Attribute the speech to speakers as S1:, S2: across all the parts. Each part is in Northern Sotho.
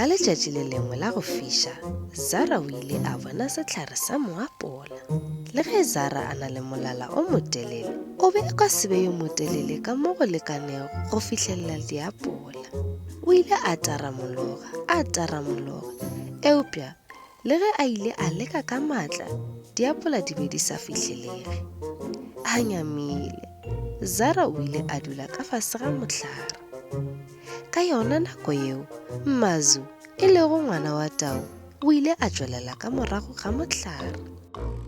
S1: Ka letšatši le lengwe la go fiša, Zara o ile a bona sehlare sa moapola. Le ge Zara a na le molala o motelele, o be a ka se be yo motelele ka mo go lekanego go fihlelela diapola. O ile a taramologa, eupša le ge a ile a leka ka matla, diapola di be di sa fihlelege. A nyamile, Zara o ile a dula ka fase ga mohlare. Ka yona nako yeo, Mmazu e lego ngwana wa Tau o ile a tšwelela ka morago ga mohlare.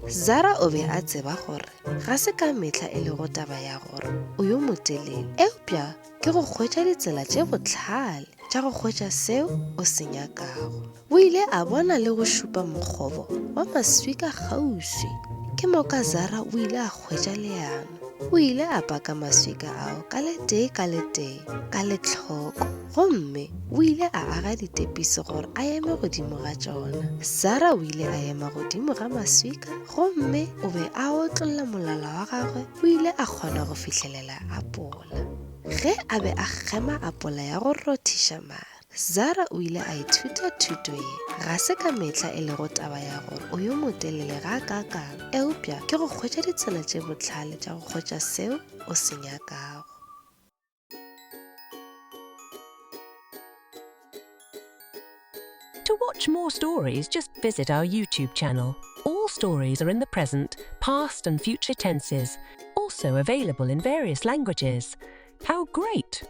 S1: Zara o be a tseba gore ga se ka mehla e lego taba ya gore o yo motelele, eupša ke go hwetša ditsela tše bohlale tša go hwetša seo o se nyakago. O ile a bona le go šupa mokgobo wa maswika kgauswi. Ke moka Zara o ile a hwetša leano. O ile a paka maswika ao ka letee ka lehloko, gomme o ile a aga ditepiso gore a eme godimo ga tšona. Zara o ile a ema godimo ga maswika, gomme o be a otlolola molala wa gagwe. O ile a kgona go fihlelela apola. Ge a be a gema apola ya go rothiša mare, Zara o ile a ithuta thuto ye. Ga se ka mehla e lego taba ya gore o yo motelele ga kakang, eupša ke go hwetša ditsela tše bohlale tša go hwetša seo o se nyakago.
S2: To watch more stories, just visit our YouTube channel. All stories are in the present, past and future tenses, also available in various languages. How great!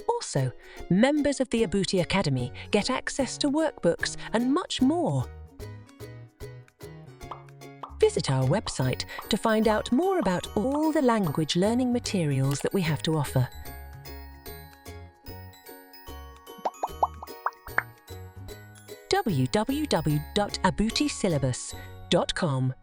S2: Also, members of the Abuti Academy get access to workbooks and much more. Visit our website to find out more about all the language learning materials that we have to offer. www.abutisyllabus.com